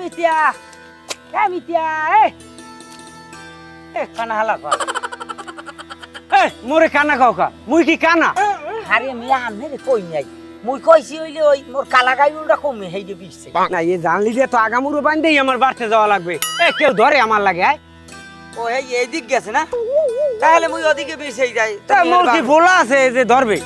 মিতিয়া মিতিয়া কানা হালা কর মোরে কানা কাও কা মুই কি কানা আরে মিয়া আনে রে কই নাই মুই কইছি হইলে ওই মোর কালা গাইউলটা কমে হেইডে বিছছে না এ জানলি যে তো আগামুরো বান্ধেই আমার বাড়তে যাওয়া লাগবে কেউ ধরে আমার লাগে ও এই এদিক গেছে না তাহলে মুই ওদিকে বিছেই যাই তা মোর কি ভোলা আছে যে ধরবে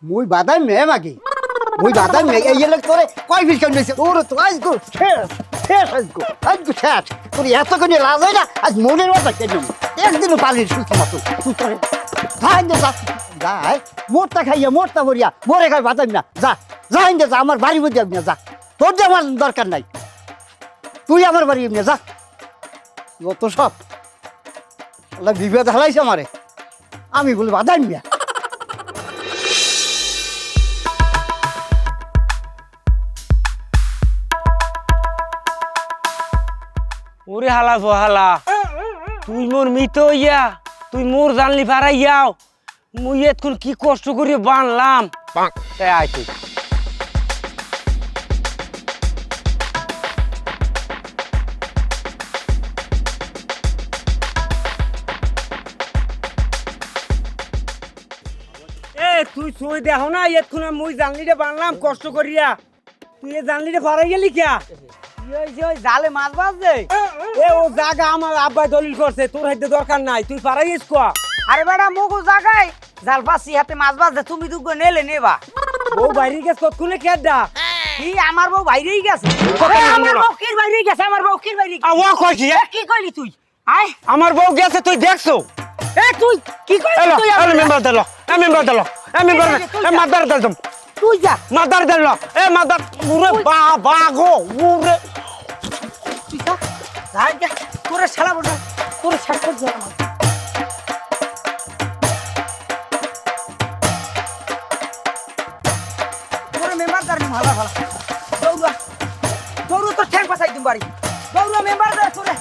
মুই বাদাই মেয়ে মাগি মুই বাদাই মেয়ে এই এলাক করে কয় ফিস কেন দিছে ওরে তো আজ গো শেষ শেষ আজ গো শেষ তোর এত করে লাজ হয় না আজ মনের কথা কেন একদিনও পালির সুস্থ মতো তুই তোরে খাই দে যা মোরটা খাইয়া মোরটা ভরিয়া মোরে খাই বাদাই না যা যাই দে যা আমার বাড়ি মধ্যে যাবি না যা তোর যে আমার দরকার নাই তুই আমার বাড়ি এমনি যা অত সব আল্লাহ বিভেদ হালাইছে আমারে আমি বলি বাদাই মিয়া ওরে হালা হালা তুই মোর মিত ইয়া তুই মোর জানলি পারাইয়াও মুই এতক্ষণ কি কষ্ট করে বানলাম তাই আয় তুই তুই সই দেখো না এতক্ষণ মুই জানলি রে বানলাম কষ্ট করিয়া তুই এ জানলি রে পারাই গেলি কিয়া ওই জালে মাছ বাজছে ও জায়গা আমার আব্বাই দলিল করছে তোর হাতে দরকার নাই তুই পারাইস কোয়া আরে বেটা মুগো জাগায় জাল পাসি হাতে মাছ বাজছে তুমি দুগো নেলে নেবা বউ বাইরে গেছে কতক্ষণে কেডা কি আমার বউ বাইরেই গেছে আমার বউ কি বাইরেই গেছে আমার বউ কি বাইরে ও কইছি কি কইলি তুই আয় আমার বউ গেছে তুই দেখছো তুই কি কইলি তুই এলো মেম্বার দিলো মাদার দিলাম তুই যা মাদার দিল মাদার উরে বাবা গো উরে তুই যা যাই যা তোরে শালা বড় তোরে ছাড় যা তোরে মেম্বার দার ভালো ভালো দৌড়া দৌড় তো ঠ্যাং পাছাই দিম বাড়ি দৌড়া মেম্বার দার তোরে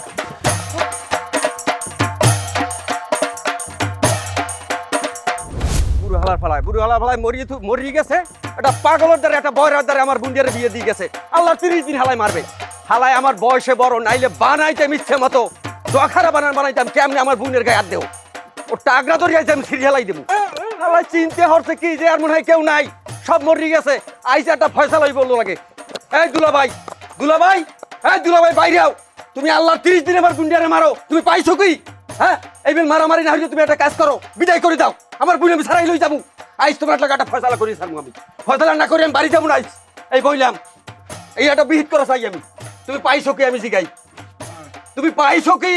বুড়ো হালার ফালায় মরিয়ে গেছে একটা পাগলের দ্বারা একটা বয়রার দ্বারা আমার বুন্ডিয়ার বিয়ে দিয়ে গেছে আল্লাহ 30 দিন হালাই মারবে হালাই আমার বয়সে বড় নাইলে বানাইতে মিথ্যে মতো দখারা বানাইতাম কেমনে আমার বোনের গায়ে হাত দেও ও টাগরা ধরিয়াছে আমি সিঁড়ি হালাই দেবো হালাই চিনতে হচ্ছে কি যে আর মনে হয় কেউ নাই সব মরিয়ে গেছে আইসে একটা ফয়সালাই বললো লাগে এই দুলাভাই বাইরে আও তুমি আল্লাহ 30 দিন আমার বুন্ডিয়ারে মারো তুমি পাইছো কি হ্যাঁ এই বেল মারামারি না হইলে তুমি একটা কাজ করো বিদায় করে দাও আমার বুনে আমি সারাই লই যাবো আইস তোমার একটা ফয়সালা করি সারমু আমি ফয়সালা না করে আমি বাড়ি যাবো না আইস এই বইলাম এই একটা বিহিত করা চাই আমি তুমি পাইছো কি আমি জিগাই তুমি পাইছো কি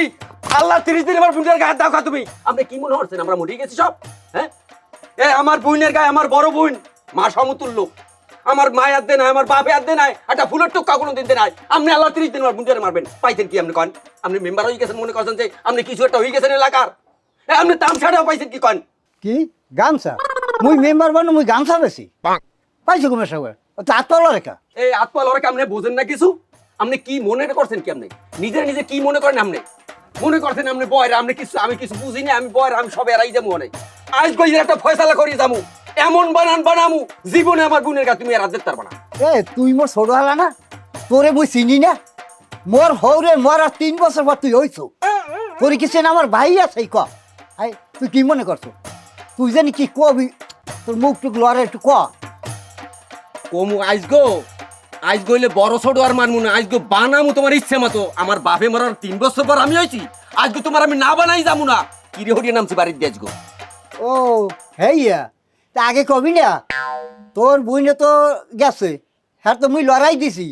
আল্লাহ 30 দিন আমার বুনের গায়ে দাও তুমি আপনি কি মনে হচ্ছেন আমরা মরে গেছি সব হ্যাঁ এ আমার বুনের গায়ে আমার বড় বোন মা সমতুল্য আমার মায় আর দে নাই আমার বাপে আর দে নাই একটা ফুলের টুকা কোনো দিন দে নাই আপনি আল্লাহ 30 দিন আমার বুনের মারবেন পাইছেন কি আপনি কন আপনি মেম্বার হয়ে গেছেন মনে করছেন যে আপনি কিছু একটা হয়ে গেছেন এলাকার আপনি তামসাটাও পাইছেন কি কন কি গামছা মুই মেম্বার বানো মুই গামছা বেশি পাইছো কুমের সঙ্গে তো আত্মলা রেখা এই আত্মা লড়াকে আপনি বোঝেন না কিছু আপনি কি মনে করছেন কি আপনি নিজে কি মনে করেন আপনি মনে করছেন আপনি বয়রা আমি কিছু বুঝি না আমি বয়রা আমি সব এরাই যাবো অনেক আজ গইয়ে একটা ফয়সালা করিয়ে যাবো এমন বানামু জীবনে আমার বোনের গা তুমি এরা দেখতে পারবা না তুই মোর ছোট হালা না তোরে মুই চিনি না মোর হৌরে মোর আর 3 বছর পর তুই হইছো তোর কি চেন আমার ভাই আছে ক তুই কি মনে করছো তুই জানি কি কবি তোর মুখ টুক লড়ে একটু কমু আইস গইলে বড় ছোট আর মানমু না আইস গো বানামু তোমার ইচ্ছে মতো আমার বাপে মরার 3 বছর পর আমি হইছি আজ গো তোমার আমি না বানাই যামু না কিরে হরিয়ে নামছি বাড়ির দিয়ে আজগো ও হেইয়া তা আগে কবি না তোর বইনে তো গেছে হ্যাঁ তো মুই লড়াই দিছি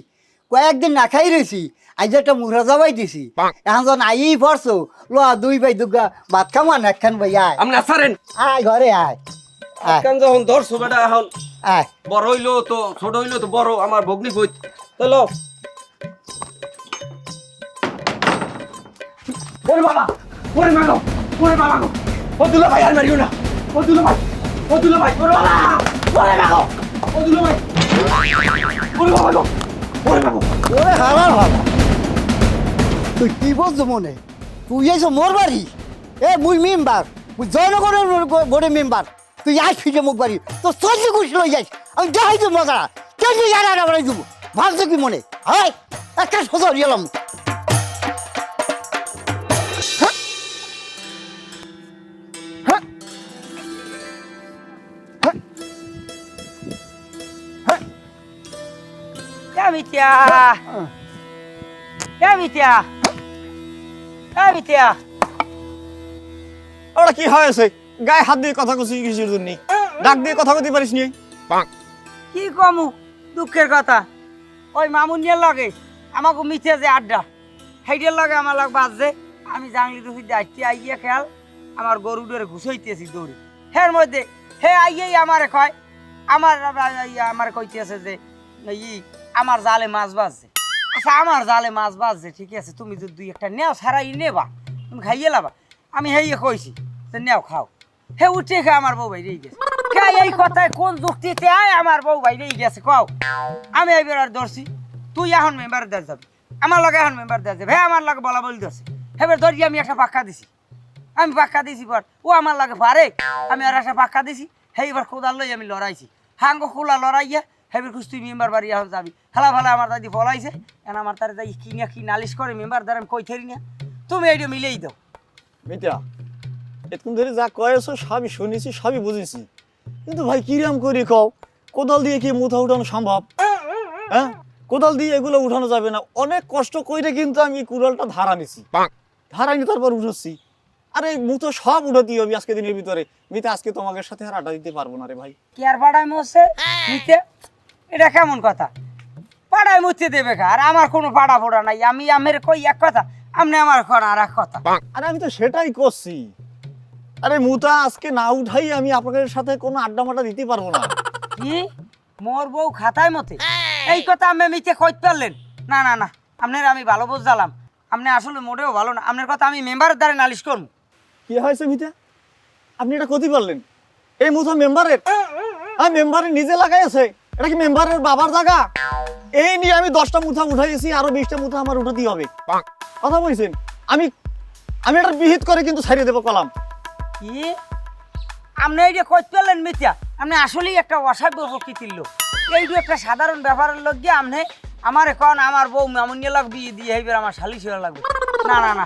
কয়েকদিন না খাই রয়েছি আজ একটা মুড়া যাবাই দিছি এখন যখন আই পড়ছো দুই ভাই দুগা ভাত খামান একখান ভাই আয় আপনি আসারেন আয় ঘরে আয় একখান যখন ধরছো বেটা এখন আয় বড় হইলো তো ছোট হইলো তো বড় আমার ভগ্নি কই চলো ওরে বাবা ওরে মা গো ওরে বাবা গো ও দুলা ভাই আর মারিও না ও দুলা ভাই ওরে বাবা ওরে মা গো ও দুলা ভাই ওরে বাবা গো ওরে মা গো ওরে হালার ভালা তুই কি বলছো মনে তুই এসো মোর বাড়ি মুই মেম্বার মুই জনগণের বোর্ডে মেম্বার তুই আজ ফিরে মুখ বাড়ি তো চলছে ঘুষ লই যাইস আমি দেখাই তো মজা কেন জানা বাড়াই দেবো ভাবছো কি মনে হয় একটা সোজা গেলাম ওরা কি হয়েছে গায়ে হাত দিয়ে কথা কছি কিসের জন্য ডাক দিয়ে কথা বলতে পারিস নি কি কমু দুঃখের কথা ওই মামুনিয়ার লগে আমাকে মিথে যে আড্ডা সেইটার লগে আমার লগ বাজছে আমি জাংলি দুই আসছি আইয়া খেয়াল আমার গরু ডরে ঘুষাইতেছি দৌড়ি হের মধ্যে হে আইয়াই আমারে কয় আমার কইতেছে যে আমার জালে মাছ বাজছে আচ্ছা আমার জালে মাছ বাজছে ঠিক আছে তুমি যদি দুই একটা নেও সারাই নেবা তুমি খাইয়ে লাবা আমি হেয়ে কইছি যে নেও খাও হে উঠে খা আমার বউ ভাই গেছে এই কথায় কোন যুক্তিতে আয় আমার বউ ভাই গেছে কও আমি এবার আর ধরছি তুই এখন মেম্বার দেওয়া যাবি আমার লগে এখন মেম্বার দেওয়া যাবে হ্যাঁ আমার লগে বলা বলি ধরছে এবার ধরি আমি একটা পাক্কা দিছি আমি পাক্কা দিছি পর ও আমার লগে পারে আমি আর একটা পাক্কা দিছি হে এবার কোদাল লই আমি লড়াইছি হাঙ্গো খোলা লড়াইয়া হেবার খুশ তুই মেম্বার বাড়ি এখন যাবি হেলা ভালা আমার দাদি ফলাইছে এখন আমার তার যাই কিনা কি নালিশ করে মেম্বার দ্বারা আমি কই থেরি না তুমি এইটা মিলেই দাও মিতা এতক্ষণ ধরে যা কয়েছো সবই শুনেছি সবই বুঝেছি কিন্তু ভাই কিরাম করি কও কোদাল দিয়ে কি মুথা উঠানো সম্ভব হ্যাঁ কোদাল দিয়ে এগুলো উঠানো যাবে না অনেক কষ্ট কইরে কিন্তু আমি কুড়ালটা ধারা নিছি ধারা নিয়ে তারপর উঠেছি আরে মুথো সব উঠাতে হবে আজকে দিনের ভিতরে মিতা আজকে তোমাদের সাথে আর আড্ডা দিতে পারবো না রে ভাই কি আর পাড়ায় মরছে নিতে এটা কেমন কথা পাড়ায় মুছতে দেবে আর আমার কোনো পাড়া ফোড়া নাই আমি আমের কই এক কথা আপনি আমার করা আর এক কথা আরে আমি তো সেটাই করছি আরে মুতা আজকে না উঠাই আমি আপনাদের সাথে কোনো আড্ডা মাড্ডা দিতে পারবো না কি মোর বউ খাতায় মতে এই কথা আমি মিথ্যে কইতে পারলেন না না না আপনার আমি ভালো বুঝলাম আপনি আসলে মোটেও ভালো না আপনার কথা আমি মেম্বারের দ্বারা নালিশ করবো কি হয়েছে মিতা আপনি এটা কতি পারলেন এই মুথা মেম্বারের মেম্বারের নিজে লাগাইছে এটা কি মেম্বারের বাবার জায়গা এই নিয়ে আমি 10টা মুথা উঠাইছি আরো 20টা মুথা আমার উঠাতেই হবে কথা বলছেন আমি এটা বিহিত করে কিন্তু ছাড়িয়ে দেবো কলাম কি আপনি এইটা কইতে পারলেন মিথ্যা আপনি আসলেই একটা অসাধ্য প্রকৃতির লোক এইটা একটা সাধারণ ব্যাপারের লোক দিয়ে আপনি আমার এখন আমার বউ মামুনিয়া লাগ বিয়ে দিয়ে এইবার আমার শালিশ হয়ে লাগবে না না না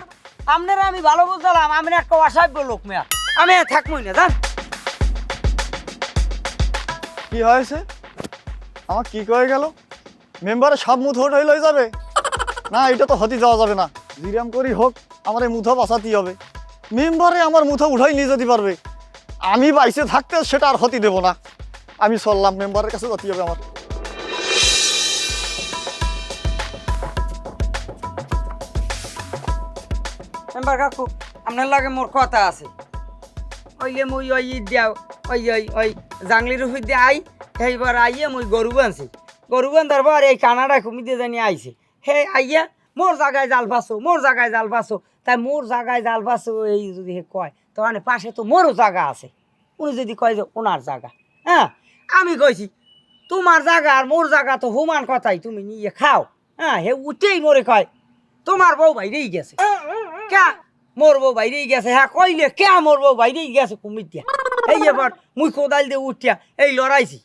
আপনারা আমি ভালো বুঝলাম আমি একটা অসাধ্য লোক মেয়া আমি থাকবই না জান কি হয়েছে আমার কি কয়ে গেল মেম্বারে সব মুথা উঠাই লই যাবে না এটা তো হতে যাওয়া যাবে না জিরাম করি হোক আমার এই মুথা বাঁচাতেই হবে মেম্বারে আমার মুথা উঠাই নিয়ে যেতে পারবে আমি বাইসে থাকতে সেটা আর হতে দেবো না আমি চললাম মেম্বারের কাছে যেতে হবে আমার মেম্বার কাকু আপনার লাগে মোর কথা আছে ওই যে মুই ওই দেও ওই ওই ওই জাংলির উপর দিয়ে আই এইবার আইয়ে মুই গরু বানছি গরু বান্ধার পর এই কানাডা কমিতে জানি আইছে হে আইয়া মোর জায়গায় জাল ফাঁসো মোর জায়গায় জাল ফাঁসো তাই মোর জায়গায় জাল ফাঁসো এই যদি হে কয় তো মানে পাশে তো মোরও জায়গা আছে উনি যদি কয় যে ওনার জায়গা হ্যাঁ আমি কইছি তোমার জায়গা আর মোর জায়গা তো হুমান কথাই তুমি নিয়ে খাও হ্যাঁ হে উঠেই মোরে কয় তোমার বউ বাইরেই গেছে কে মোর বউ বাইরেই গেছে হ্যাঁ কইলে কে মোর বউ বাইরেই গেছে কুমির দিয়া এই এবার মুই কোদাল দিয়ে উঠিয়া এই লড়াইছি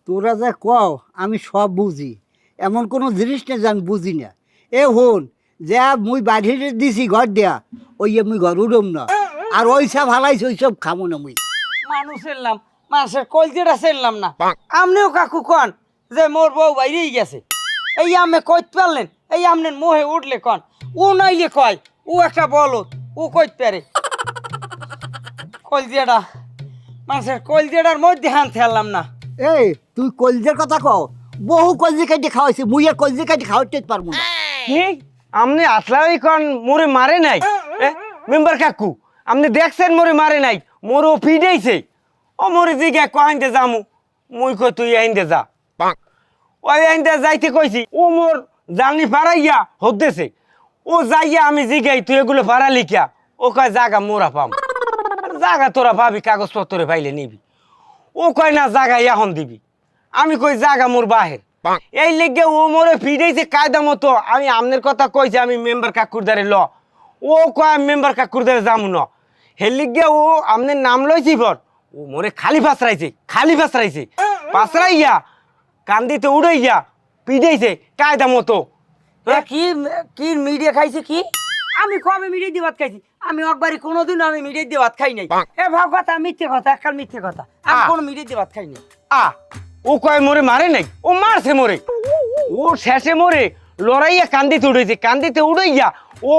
তোরা যা কও আমি সব বুঝি এমন কোনো জিনিস না যে আমি বুঝি না হন যে মুই বাড়িতে দিছি ঘর দেয়া ওই মুই ঘর উড়ম না আর ওই সব হালাইছি ওই সব খামো না মুই মানুষ এলাম মানুষের কলজেটা সেরলাম না আমনেও কাকু কন যে মোর বউ বাইরেই গেছে এই আমি কইতে পারলেন এই আমনের মোহে উঠলে কন ও নাইলে কয় ও একটা বলত ও কইতে পারে কলজেটা মানুষের কলজেটার মধ্যে হান ফেললাম না তুই কলজের কথা কও বহু কলজি কাটি খাওয়াইছি মুই আর কলজি কাটি খাওয়াইতে পারবো না কি আপনি আসলাই কন মোরে মারে নাই মেম্বার কাকু আপনি দেখছেন মোরে মারে নাই মোর ও ফিডাইছে ও মোরে জিগা কহাইতে যামু মুই কই তুই আইন্দে যা ওই আইন্দে যাইতে কইছি ও মোর জানি পারাইয়া হদ্দেছে ও যাইয়া আমি জিগাই তুই এগুলো ভাড়া লিখিয়া ও কয় জাগা মোরা পাম জাগা তোরা পাবি কাগজপত্রে পাইলে নিবি ও কয় না জাগা এখন দিবি আমি কই জাগা মোর বাহের এই লেগে ও মোরে ফিরেছে কায়দা মতো আমি আমনের কথা কইছি আমি মেম্বার কাকুর দ্বারে ল ও কয় আমি মেম্বার কাকুর দ্বারে যামু না হে লিগে ও আমনের নাম লইছি পর ও মোরে খালি ফাসরাইছে পাসরাইয়া কান্দিতে উড়াইয়া পিড়াইছে কায়দা মতো এ কি কি মিডিয়া খাইছে কি আমি কবে মিডিয়া দিয়ে ভাত খাইছি আমি একবারই কোনোদিন আমি মিডিয়া দিয়ে ভাত খাই নাই এ ভাব কথা মিথ্যে কথা এককাল মিথ্যে কথা আমি কোনো মিডিয়া দিয়ে ভাত খাই নাই আ ও কয় মোরে মারে নাই ও মারছে মোরে ও শেষে মোরে লড়াইয়া কান্দিতে উড়াইয়া ও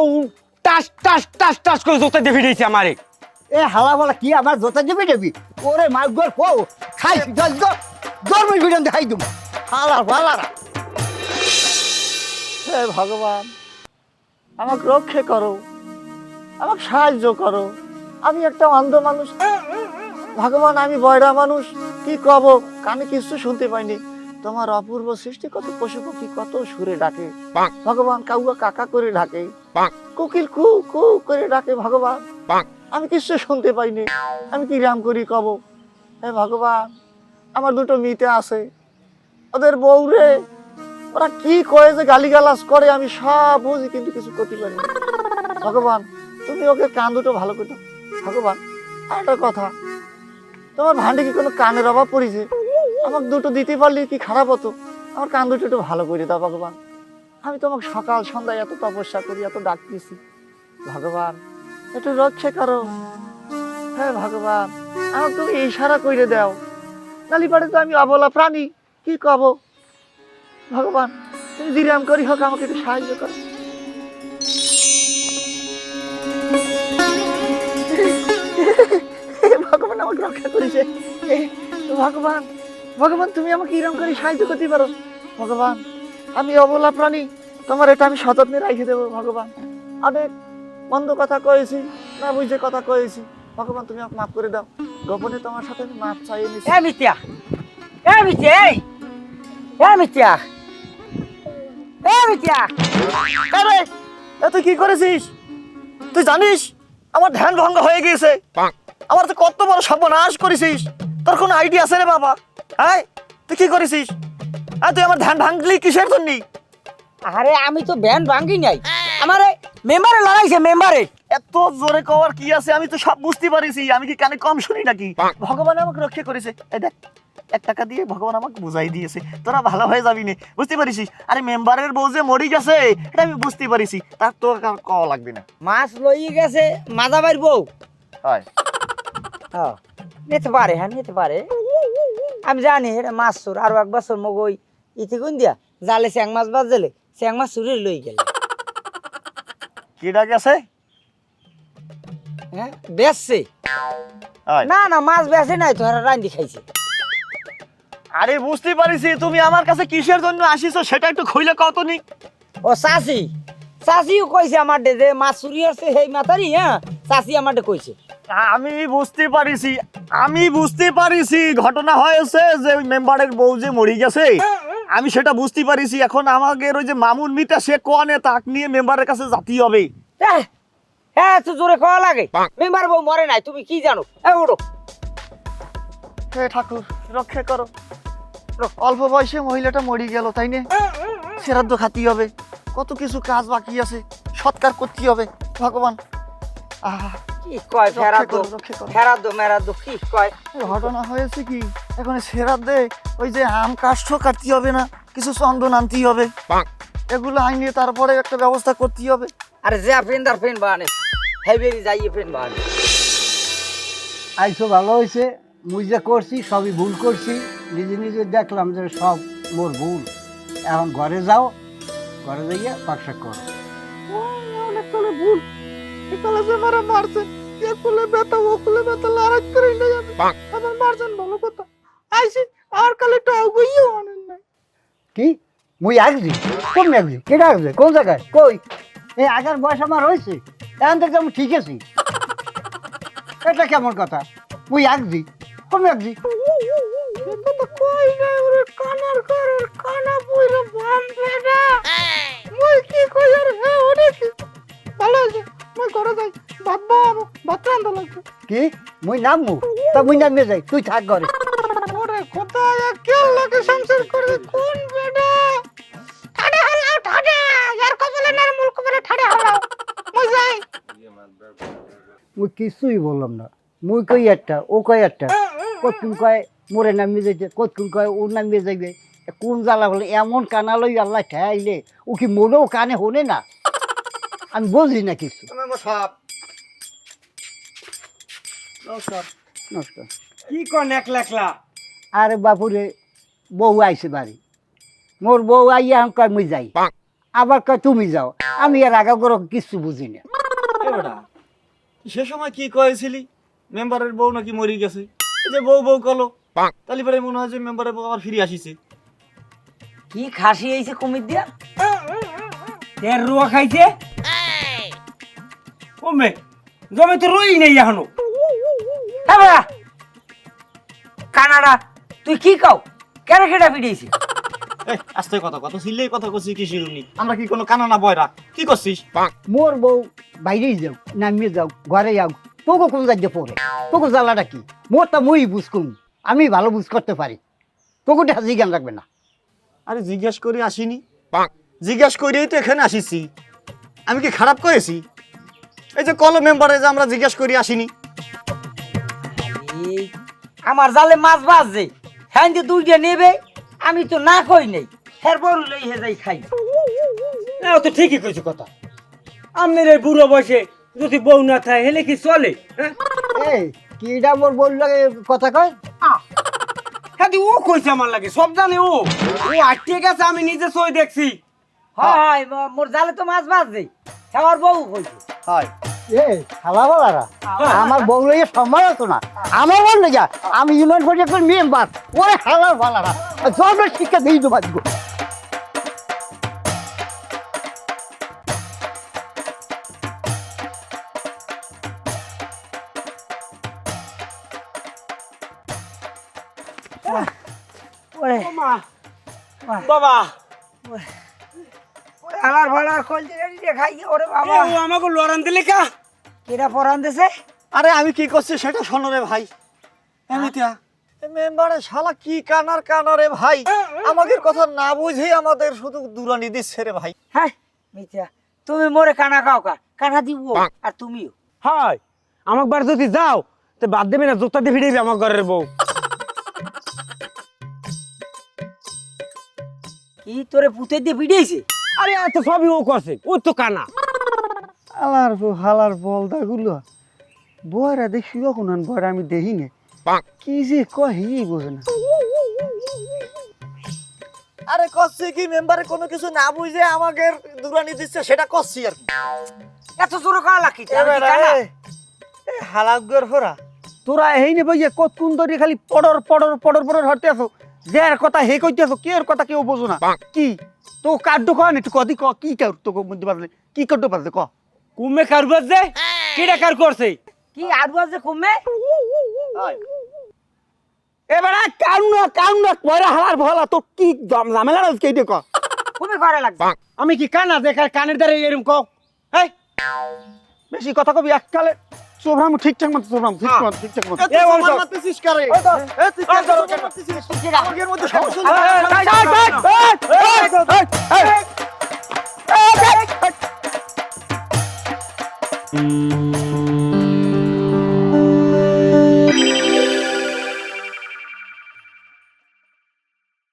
টাস টাস টাস টাস করে জোতা দিয়ে ফিরেছে আমারে এ হালা বলা কি আমার জোতা দিবি দেবি ওরে মাছ গোর পো খাই জন্মের ভিডিও দেখাই দেবো হালা হালারা হে ভগবান আমাকে রক্ষে করো, আমাকে সাহায্য করো। আমি একটা অন্ধ মানুষ ভগবান, আমি বয়রা মানুষ, কি কব কানে কিছু শুনতে পাইনি। তোমার অপূর্ব সৃষ্টি, কত পশু পক্ষী কত সুরে ডাকে ভগবান, কাউয়া কাকা করে ডাকে, কোকিল কু কু করে ডাকে ভগবান, আমি কিছু শুনতে পাইনি। আমি কি রাম করি কব। হে ভগবান, আমার দুটো মেয়ে আছে, ওদের বউরে ওরা কি কয়ে যে গালিগালাজ করে আমি সব বুঝি, কিন্তু কিছু করতে পারি না। ভগবান তুমি ওকে কান দুটো ভালো করে দাও ভগবান। আর একটা কথা, তোমার ভান্ডে কি কোনো কানের অভাব পড়েছে? আমাকে দুটো দিতে পারলে কি খারাপ হতো? আমার কান দুটো একটু ভালো করে দাও ভগবান। আমি তোমাকে সকাল সন্ধ্যায় এত তপস্যা করি, এত ডাকতেছি ভগবান, একটু রক্ষে করো। হ্যাঁ ভগবান, আমাকে তুমি ইশারা করে দাও, নালি পারে তো আমি অবলা প্রাণী, কি কব ভগবান। তুমি জিরাম করি হোক আমাকে একটু সাহায্য করো। ভগবান আমাকে রক্ষা করেছে। ভগবান ভগবান, তুমি আমাকে ইরাম করে সাহায্য করতে পারো ভগবান। আমি অবলা প্রাণী, তোমার এটা আমি সযত্নে রাখে দেবো ভগবান। অনেক মন্দ কথা কয়েছি, না বুঝে কথা কয়েছি ভগবান, তুমি আমাকে মাফ করে দাও। গোপনে তোমার সাথে আমি মাফ চাইয়ে নিচ্ছি। এ মিথ্যা, এ মিথ্যা, এ মিথ্যা, এ মিথ্যা। আরে এ তুই কি করেছিস? তুই জানিস আমার ধ্যান ভঙ্গ হয়ে গিয়েছে, আমার তো কত বড় সর্বনাশ করেছিস। তোর কোনো আইডিয়া আছে রে বাবা? হ্যাঁ তুই কি করেছিস? হ্যাঁ তুই আমার ধ্যান ভাঙলি কিসের জন্য? আরে আমি তো ব্যান ভাঙ্গি নাই, আমারে মেম্বারে লড়াইছে মেম্বারে। এত জোরে কওয়ার কি আছে? আমি তো সব বুঝতে পারিছি, আমি কি কানে কম শুনি নাকি? ভগবান আমাকে রক্ষা করেছে। এই দেখ 1 টাকা দিয়ে ভগবান আমাকে বুঝাই দিয়েছে, তোরা ভালো হয়ে যাবি না, বুঝতে পারিস? আরে মেম্বারের বউ যে মরি গেছে এটা আমি বুঝতে পারিছি, তার তোর কওয়া লাগবে না। মাছ লই গেছে মাজা বাইর বউ। হয় হ্যাঁ নিতে পারে, হ্যাঁ নিতে পারে, আমি জানি এটা মাছ চোর। আরো 1 বছর মগই ইতি কোন দিয়া জালে স্যাং মাছ বাজলে স্যাং মাছ চুরি লই গেল। কিডা গেছে? হ্যাঁ বেচছে হয় না, না মাছ বেচে নাই তো, রান্দি খাইছে। আরে বুঝতে পারিছি, তুমি আমার কাছে কিসের জন্য আসিছো সেটা একটু খুইলে কত নি। ও চাচি, চাচিও কইছে আমার যে মাছ চুরি হচ্ছে সেই মাতারি। হ্যাঁ চাচি আমার কইছে। আমি বুঝতে পারিছি ঘটনা হয়েছে যে ওই মেম্বারের বউ যে মরি গেছে, আমি সেটা বুঝতে পারিছি। এখন আমাদের ওই যে মামুন মিটা সে কোয়ানে তাক নিয়ে মেম্বারের কাছে জাতি হবে। হ্যাঁ তো জোরে খাওয়া লাগে, মেম্বার বউ মরে নাই, তুমি কি জানো? হ্যাঁ ওঠো। হে ঠাকুর রক্ষা করো, অল্প বয়সে মহিলাটা মরি গেল, তাই না? শ্রাদ্ধ খাতি হবে, কত কিছু কাজ বাকি আছে, সৎকার করতে হবে ভগবান। আহা কি কয় ফেরাত দো, রক্ষা করো। ফেরাত দো মেরাত দো, কি কয়? ঘটনা হয়েছে কি, এখন শ্রাদ্ধে ওই যে আম কাষ্ঠ কাটতে হবে না, কিছু চন্দন আনতেই হবে, এগুলো আইনিয়ে তারপরে একটা ব্যবস্থা করতেই হবে। আরে যা ফ্রেন্ডার ফ্রেন্ড বানে হেবেরি যাইয়ে ফ্রেন্ড বানে। আইসো ভালো হয়েছে, মুই যে করছি সবই ভুল করছি, নিজে নিজে দেখলাম যে সব মোর ভুল। এখন ঘরে যাও, ঘরে যাইয়া পাকশা করো। অনেক তাহলে ভুল, একালে যে মারা মারছে, এক কুলে ব্যথা ও কুলে ব্যথা লড়াই করে নিয়ে যাবে, আমার মারছেন ভালো কথা। আইসি আর কালে টাও গইও আনেন না। কি মুই আসছি? কোন আসছি? কেটা আসছে? কোন জায়গায়? কই? এই আগার বয়স আমার হয়েছে, এখন থেকে আমি ঠিক আছি। এটা কেমন কথা? মুই আসছি, কোন আসছি? কথা কই না ওরে কানার ঘরের কানা বইরা বাঁধবে না। মুই কি কই আর হ্যাঁ অনেক ভালো আছে মই ঘরে যাই ভাত রান্না লাগবে কি মই নামু তা মই নামে যাই তুই থাক ঘরে ওরে কোথায় কে লাগে সংসার করে কোন বেটা ঠাডা হালাও ঠাডা यार কবলে না মূল কবলে ঠাডা হালাও মই যাই মই কিছুই বললাম না মই কই একটা ও কই একটা কতক্ষণ কয় মোরে নামিয়ে যাইতে কতক্ষণ কয় ওর নামিয়ে যাইবে কোন জ্বালা হলে এমন কানা লই আল্লাহ ঠাইলে ও কি মনেও কানে হনে না আমি বুঝি না কিছু নমস্কার নমস্কার কি কন একলা একলা আরে বাপুরে বউ আইছে বাড়ি মোর বউ আইয়া আমি কয় মুই যাই আবার কয় তুমি যাও আমি আর আগা করো কিছু বুঝি না এ বেটা সে সময় কি কয়েছিলি মেম্বারের বউ নাকি মরি গেছে এই যে বউ বউ কলো তাহলে পরে মনে হয় যে মেম্বারের বউ আবার ফিরে আসিছে কি খাসি হয়েছে কুমির দিয়া তের রুয়া খাইছে ওমে জমি তো রই নেই এখনো হ্যাঁ বাবা কানাডা তুই কি কাও কেডা কেডা পিড়িয়েছি এই আস্তে কথা কথা ছিলেই কথা কইছি কি শিরুনি আমরা কি কোনো কানা না বয়রা কি করছিস মোর বউ বাইরেই যাও নামিয়ে যাও ঘরে যাও তোকে কোন যাইতে পড়ে তোকে জ্বালাটা কি মোরটা মুই বুঝ করুন আমি ভালো বুঝ করতে পারি তোকে হাজি জ্ঞান রাখবে না আরে জিজ্ঞাসা করে আসিনি জিজ্ঞাসা করেই তো এখানে আসিছি আমি কি খারাপ করেছি এই যে কল মেম্বারে যে আমরা জিজ্ঞাসা করে আসিনি এই, আমার জালে মাছ বাজছে হ্যাঁ যে দুইটা নেবে আমি তো না কই নেই হ্যাঁ বড় লই হে যাই খাই না ও তো ঠিকই কইছো কথা আমনের এই বুড়ো বয়সে যদি বউ না থাকে হেলে কি চলে হ্যাঁ এই কিডা মোর বল লাগে কথা কয় হ্যাঁ ও কইছে আমার লাগে সব জানে ও আটকে গেছে আমি নিজে সই দেখছি হয় হয় মোর জালে তো মাছ বাজছে আমার বউ কইছে হয় এ খালা বলারা আমার বউ লইয়া সম্মান হতো না আমার বল যা আমি ইউনিয়ন পরিষদের মেম্বার ওরে খালা বলারা জন্ম শিক্ষা দিই তো বাজগো ওরে মা বাবা আমার ভাড়ার খোল দিয়ে খাই ওরে বাবা ও আমাকে লড়ান দিলে কা কেডা পরান দেছে আরে আমি কি করছি সেটা শোনো রে ভাই এমিতিয়া মেম্বারে শালা কি কানার কানারে ভাই আমাদের কথা না বুঝেই আমাদের শুধু দুরানি দিচ্ছে রে ভাই হ্যাঁ মিথ্যা তুমি মোরে কানা খাও কা কানা দিব আর তুমিও হয় আমাক বার যদি যাও তো বাদ দেবে না জুতা দিয়ে ভিড়ে আমার ঘরের বউ কি তোরে পুঁতে দিয়ে পিড়িয়েছে আরে এত সবই ও করছে ও তো কানা আলার হালার বলদা গুলো বয়রা দেখি কখন বয়রা আমি দেখি নে কি যে কহি বোঝে না আরে করছি কি মেম্বারে কোনো কিছু না বুঝে আমাদের দুরানি দিচ্ছে সেটা করছি আর কি এত জোরে খাওয়া লাগি হালাগর ফোরা তোরা এই নে ভাইয়া কতক্ষণ ধরে খালি পড়র পড়র পড়র পড়র হরতে আছো যার কথা হে কইতে আছো কি এর কথা কেউ বোঝো না কি তো কার্ড কন একটু কদি ক কি কার তো মধ্যে বাজলে কি করতে পারছে ক কুমে কারবার যে কিটা কার করছে কি আরু আছে কমে এবারে কাউন না পয়রা হালার ভলা তো কি ঝামেলা রয়েছে এইটা ক কমে করে লাগছে আমি কি কানা দেখার কানের দ্বারা এরম কও এই বেশি কথা কবি এককালে সোভরাম ঠিকঠাক মতো সোভরাম ঠিকঠাক মতো এ বংশ মারতেছিস কারে এ তুই কেন মারতেছিস আমাদের মধ্যে সমস্যা এই